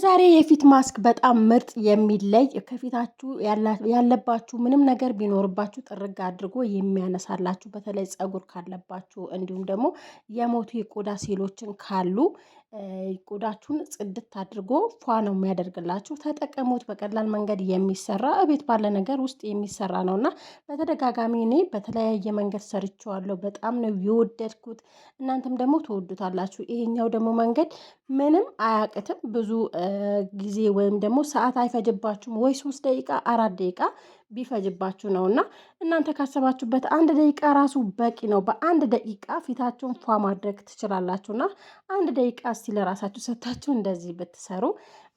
የዛሬ የፊት ማስክ በጣም ምርጥ የሚለይ ከፊታችሁ ያለባችሁ ምንም ነገር ቢኖርባችሁ ጥርግ አድርጎ የሚያነሳላችሁ በተለይ ፀጉር ካለባችሁ እንዲሁም ደግሞ የሞቱ የቆዳ ሴሎችን ካሉ ቆዳችሁን ጽድት አድርጎ ፏ ነው የሚያደርግላችሁ። ተጠቀሙት። በቀላል መንገድ የሚሰራ እቤት ባለ ነገር ውስጥ የሚሰራ ነውና በተደጋጋሚ እኔ በተለያየ መንገድ ሰርቼዋለሁ። በጣም ነው የወደድኩት። እናንተም ደግሞ ትወዱታላችሁ። ይሄኛው ደግሞ መንገድ ምንም አያቅትም። ብዙ ጊዜ ወይም ደግሞ ሰዓት አይፈጅባችሁም። ወይ 3 ደቂቃ 4 ደቂቃ ቢፈጅባችሁ ነው እና እናንተ ካሰባችሁበት 1 ደቂቃ ራሱ በቂ ነው። በ1 ደቂቃ ፊታችሁን ፏ ማድረግ ትችላላችሁና 1 ደቂቃ እስቲ ለራሳችሁ ሰጥታችሁ እንደዚህ ብትሰሩ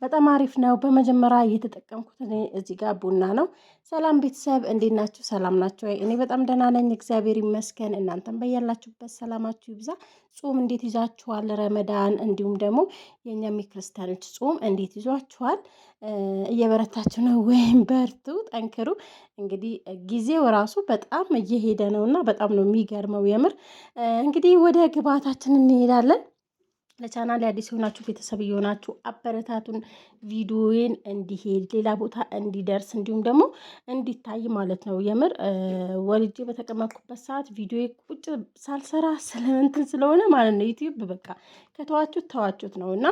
በጣም አሪፍ ነው። በመጀመሪያ እየተጠቀምኩት እኔ እዚህ ጋር ቡና ነው። ሰላም ቤተሰብ እንዴት ናችሁ? ሰላም ናችሁ ወይ? እኔ በጣም ደህና ነኝ፣ እግዚአብሔር ይመስገን። እናንተም በያላችሁበት ሰላማችሁ ይብዛ። ጾም እንዴት ይዛችኋል? ረመዳን እንዲሁም ደግሞ የእኛም የክርስቲያኖች ጾም እንዴት ይዟችኋል? እየበረታችሁ ነው ወይም? በርቱ፣ ጠንክሩ። እንግዲህ ጊዜው ራሱ በጣም እየሄደ ነው እና በጣም ነው የሚገርመው የምር። እንግዲህ ወደ ግብአታችን እንሄዳለን። ለቻናል አዲስ የሆናችሁ ቤተሰብ እየሆናችሁ አበረታቱን። ቪዲዮዬን እንዲሄድ ሌላ ቦታ እንዲደርስ እንዲሁም ደግሞ እንዲታይ ማለት ነው። የምር ወልጄ በተቀመጥኩበት ሰዓት ቪዲዮ ቁጭ ሳልሰራ ስለእንትን ስለሆነ ማለት ነው ዩቲዩብ በቃ ከተዋችሁት ተዋችሁት ነው እና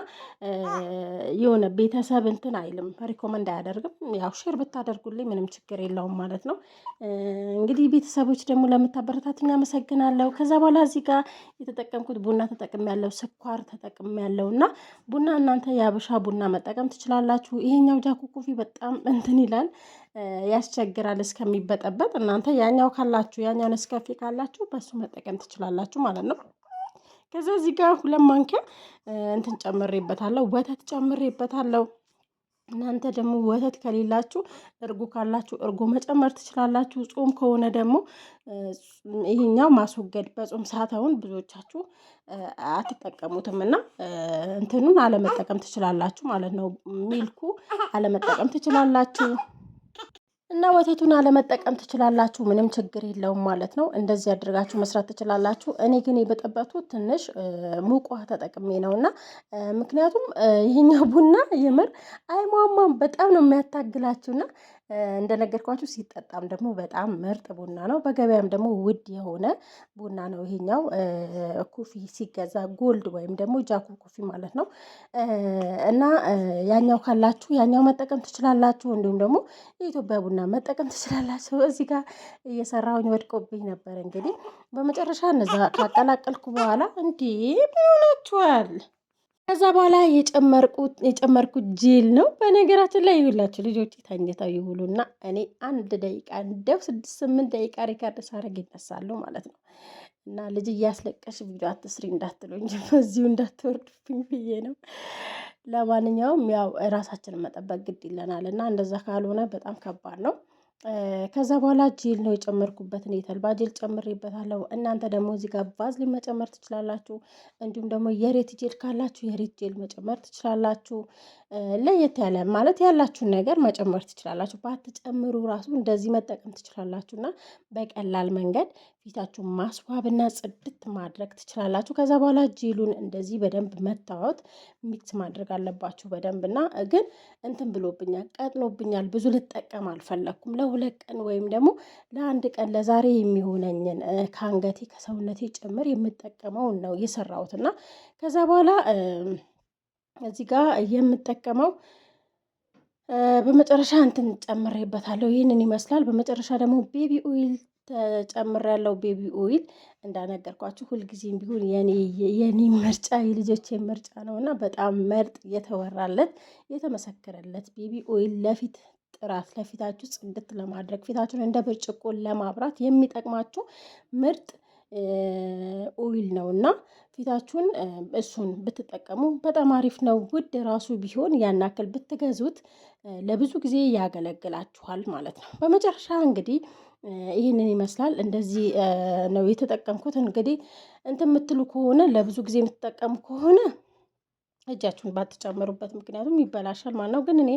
የሆነ ቤተሰብ እንትን አይልም፣ ሪኮመንድ አያደርግም። ያው ሼር ብታደርጉልኝ ምንም ችግር የለውም ማለት ነው። እንግዲህ ቤተሰቦች ደግሞ ለምታበረታቱኝ አመሰግናለሁ። ከዛ በኋላ እዚህ ጋር የተጠቀምኩት ቡና ተጠቅሜያለሁ፣ ስኳር ተጠቅሜያለሁ እና ቡና እናንተ የሀበሻ ቡና መጠቀም ትችላላችሁ። ይሄኛው ጃኩ ኮፊ በጣም እንትን ይላል፣ ያስቸግራል እስከሚበጠበጥ። እናንተ ያኛው ካላችሁ ያኛው ነስካፌ ካላችሁ በሱ መጠቀም ትችላላችሁ ማለት ነው። ከዛ እዚህ ጋር 2 ማንኪያ እንትን ጨምሬበታለሁ፣ ወተት ጨምሬበታለሁ። እናንተ ደግሞ ወተት ከሌላችሁ እርጎ ካላችሁ እርጎ መጨመር ትችላላችሁ። ጾም ከሆነ ደግሞ ይሄኛው ማስወገድ በጾም ሰዓት አሁን ብዙዎቻችሁ አትጠቀሙትም እና እንትኑን አለመጠቀም ትችላላችሁ ማለት ነው። ሚልኩ አለመጠቀም ትችላላችሁ እና ወተቱን አለመጠቀም ትችላላችሁ። ምንም ችግር የለውም ማለት ነው። እንደዚህ አድርጋችሁ መስራት ትችላላችሁ። እኔ ግን የበጠበጡት ትንሽ ሙቅ ውሃ ተጠቅሜ ነው እና ምክንያቱም ይሄኛው ቡና የምር አይሟሟም፣ በጣም ነው የሚያታግላችሁና እንደነገርኳችሁ ሲጠጣም ደግሞ በጣም ምርጥ ቡና ነው። በገበያም ደግሞ ውድ የሆነ ቡና ነው ይሄኛው። ኮፊ ሲገዛ ጎልድ ወይም ደግሞ ጃኩ ኮፊ ማለት ነው እና ያኛው ካላችሁ ያኛው መጠቀም ትችላላችሁ። እንዲሁም ደግሞ የኢትዮጵያ ቡና መጠቀም ትችላላችሁ። እዚህ ጋር እየሰራሁኝ ወድቆብኝ ነበር። እንግዲህ በመጨረሻ እነዛ ካቀላቀልኩ በኋላ እንዲህ ሆናችኋል። ከዛ በኋላ የጨመርኩት ጄል ነው። በነገራችን ላይ ይሁላችሁ ልጆች ተኝተው ይሁሉና እኔ 1 ደቂቃ እንደው 6-8 ደቂቃ ሪካርድ ሳረግ ይነሳሉ ማለት ነው። እና ልጅ እያስለቀሽ ቪዲዮ አትስሪ እንዳትሉኝ በዚሁ እንዳትወርዱብኝ ብዬ ነው። ለማንኛውም ያው ራሳችንን መጠበቅ ግድ ይለናል እና እንደዛ ካልሆነ በጣም ከባድ ነው። ከዛ በኋላ ጄል ነው የጨመርኩበት። እኔ ተልባ ጄል ጨምሬበታለሁ። እናንተ ደግሞ እዚህ ጋር ቫዝሊን መጨመር ትችላላችሁ። እንዲሁም ደግሞ የሬት ጄል ካላችሁ የሬት ጄል መጨመር ትችላላችሁ። ለየት ያለ ማለት ያላችሁን ነገር መጨመር ትችላላችሁ። ባትጨምሩ ራሱ እንደዚህ መጠቀም ትችላላችሁ እና በቀላል መንገድ ፊታችሁን ማስዋብና ጽድት ማድረግ ትችላላችሁ። ከዛ በኋላ ጄሉን እንደዚህ በደንብ መታወት ሚክስ ማድረግ አለባችሁ በደንብ እና ግን እንትን ብሎብኛል፣ ቀጥኖብኛል። ብዙ ልጠቀም አልፈለኩም። ለ2 ቀን ወይም ደግሞ ለ1 ቀን ለዛሬ የሚሆነኝን ከአንገቴ ከሰውነቴ ጭምር የምጠቀመውን ነው የሰራሁት እና ከዛ በኋላ እዚህ ጋር የምጠቀመው በመጨረሻ እንትን ጨምሬበታለሁ። ይህንን ይመስላል። በመጨረሻ ደግሞ ቤቢ ኦይል ተጨምሬያለሁ። ቤቢ ኦይል እንዳነገርኳችሁ ሁልጊዜም ቢሆን የኔ ምርጫ የልጆቼ ምርጫ ነው እና በጣም ምርጥ የተወራለት የተመሰከረለት ቤቢ ኦይል ለፊት ጥራት፣ ለፊታችሁ ጽድት ለማድረግ ፊታችሁን እንደ ብርጭቆ ለማብራት የሚጠቅማችሁ ምርጥ ኦይል ነው እና ፊታችሁን እሱን ብትጠቀሙ በጣም አሪፍ ነው። ውድ ራሱ ቢሆን ያን ያክል ብትገዙት ለብዙ ጊዜ ያገለግላችኋል ማለት ነው። በመጨረሻ እንግዲህ ይህንን ይመስላል። እንደዚህ ነው የተጠቀምኩት። እንግዲህ እንትን የምትሉ ከሆነ ለብዙ ጊዜ የምትጠቀሙ ከሆነ እጃችሁን ባትጨምሩበት፣ ምክንያቱም ይበላሻል ማለት ነው። ግን እኔ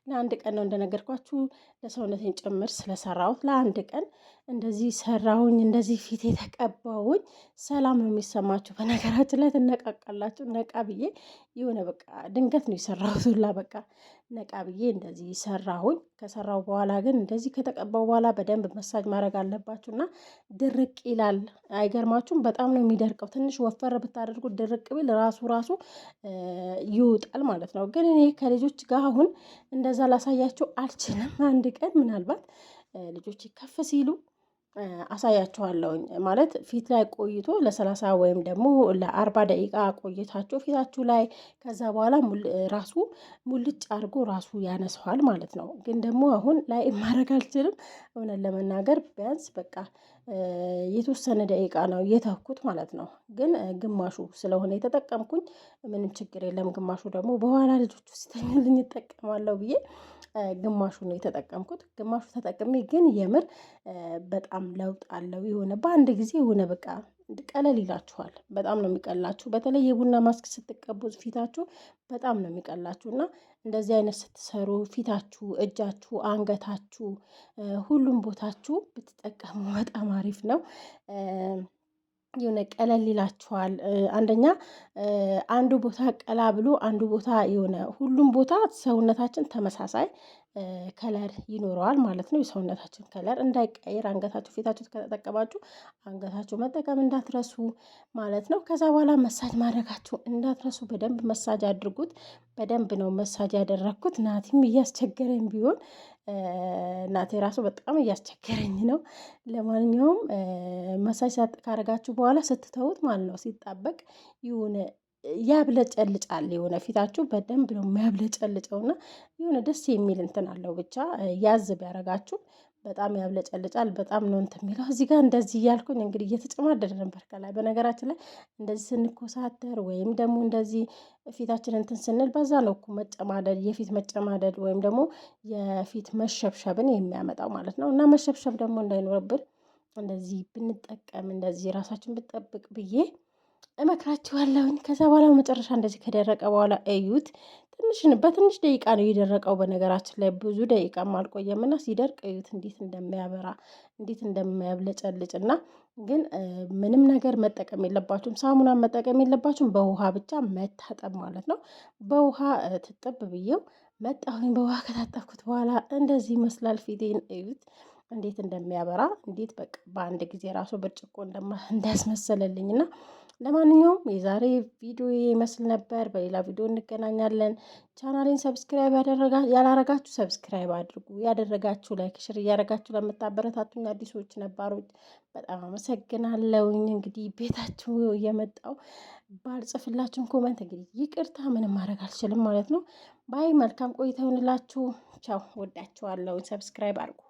ለ1 ቀን ነው እንደነገርኳችሁ ለሰውነቴን ጭምር ስለሰራሁት ለ1 ቀን እንደዚህ ሰራሁኝ፣ እንደዚህ ፊት የተቀባሁኝ ሰላም ነው የሚሰማችሁ። በነገራችን ላይ ትነቃቃላችሁ። ነቃ ብዬ የሆነ በቃ ድንገት ነው የሰራሁት ሁላ በቃ ነቃ ብዬ እንደዚህ ሰራሁኝ። ከሰራሁ በኋላ ግን እንደዚህ ከተቀባው በኋላ በደንብ መሳጅ ማድረግ አለባችሁ እና ድርቅ ይላል። አይገርማችሁም? በጣም ነው የሚደርቀው። ትንሽ ወፈር ብታደርጉት ድርቅ ቢል ራሱ ይውጣል ማለት ነው። ግን እኔ ከልጆች ጋር አሁን እንደዛ ላሳያችሁ አልችልም። አንድ ቀን ምናልባት ልጆች ከፍ ሲሉ አሳያችኋለሁኝ። ማለት ፊት ላይ ቆይቶ ለ30 ወይም ደግሞ ለ40 ደቂቃ ቆይታችሁ ፊታችሁ ላይ ከዛ በኋላ ራሱ ሙልጭ አድርጎ ራሱ ያነሰዋል ማለት ነው። ግን ደግሞ አሁን ላይ ማድረግ አልችልም። እውነት ለመናገር ቢያንስ በቃ የተወሰነ ደቂቃ ነው የተኩት ማለት ነው። ግን ግማሹ ስለሆነ የተጠቀምኩኝ ምንም ችግር የለም። ግማሹ ደግሞ በኋላ ልጆቹ ሲተኙልኝ እጠቀማለሁ ብዬ ግማሹ ነው የተጠቀምኩት። ግማሹ ተጠቅሜ ግን የምር በጣም ለውጥ አለው። የሆነ በአንድ ጊዜ የሆነ በቃ ቀለል ይላችኋል። በጣም ነው የሚቀላችሁ። በተለይ የቡና ማስክ ስትቀቡ ፊታችሁ በጣም ነው የሚቀላችሁ እና እንደዚህ አይነት ስትሰሩ ፊታችሁ፣ እጃችሁ፣ አንገታችሁ፣ ሁሉም ቦታችሁ ብትጠቀሙ በጣም አሪፍ ነው። የሆነ ቀለል ይላችኋል። አንደኛ አንዱ ቦታ ቀላ ብሎ አንዱ ቦታ የሆነ ሁሉም ቦታ ሰውነታችን ተመሳሳይ ከለር ይኖረዋል ማለት ነው። የሰውነታችን ከለር እንዳይቀየር አንገታችሁ፣ ፊታችሁ ከተጠቀማችሁ አንገታችሁ መጠቀም እንዳትረሱ ማለት ነው። ከዛ በኋላ መሳጅ ማድረጋችሁ እንዳትረሱ። በደንብ መሳጅ አድርጉት። በደንብ ነው መሳጅ ያደረግኩት። ናቲም እያስቸገረኝ ቢሆን እናቴ ራሱ በጣም እያስቸገረኝ ነው። ለማንኛውም መሳጅ ካረጋችሁ በኋላ ስትተውት ማለት ነው ሲጣበቅ የሆነ ያብለጨልጫል። የሆነ ፊታችሁ በደንብ ነው የሚያብለጨልጨውና የሆነ ደስ የሚል እንትን አለው። ብቻ ያዝ ቢያረጋችሁ በጣም ያብለጨልጫል። በጣም ነው እንትን የሚለው። እዚህ ጋር እንደዚህ እያልኩኝ እንግዲህ እየተጨማደደ ነበር ከላይ። በነገራችን ላይ እንደዚህ ስንኮሳተር ወይም ደግሞ እንደዚህ ፊታችን እንትን ስንል በዛ ነው እኮ መጨማደድ፣ የፊት መጨማደድ ወይም ደግሞ የፊት መሸብሸብን የሚያመጣው ማለት ነው። እና መሸብሸብ ደግሞ እንዳይኖርብን እንደዚህ ብንጠቀም እንደዚህ ራሳችን ብንጠብቅ ብዬ እመክራችኋለሁኝ። ከዛ በኋላ መጨረሻ እንደዚህ ከደረቀ በኋላ እዩት። በትንሽ ደቂቃ ነው የደረቀው። በነገራችን ላይ ብዙ ደቂቃም አልቆየም እና ሲደርቅ እዩት እንዴት እንደሚያበራ እንዴት እንደሚያብለጨልጭ እና ግን ምንም ነገር መጠቀም የለባችሁም። ሳሙናን መጠቀም የለባችሁም። በውሃ ብቻ መታጠብ ማለት ነው። በውሃ ትጥብ ብዬው መጣሁኝ። በውሃ ከታጠብኩት በኋላ እንደዚህ ይመስላል። ፊቴን እዩት እንዴት እንደሚያበራ እንዴት በቃ በአንድ ጊዜ ራሱ ብርጭቆ እንዳስመሰለልኝ እና ለማንኛውም የዛሬ ቪዲዮ ይመስል ነበር። በሌላ ቪዲዮ እንገናኛለን። ቻናሌን ሰብስክራይብ ያላረጋችሁ ሰብስክራይብ አድርጉ። ያደረጋችሁ ላይክ፣ ሽር እያደረጋችሁ ለምታበረታቱኝ አዲሶች ነባሮች በጣም አመሰግናለሁኝ። እንግዲህ ቤታችሁ እየመጣው ባልጽፍላችሁን ኮመንት እንግዲህ ይቅርታ፣ ምንም ማድረግ አልችልም ማለት ነው። ባይ መልካም ቆይታ ይሁንላችሁ። ቻው፣ ወዳችኋለሁ። ሰብስክራይብ አድርጉ።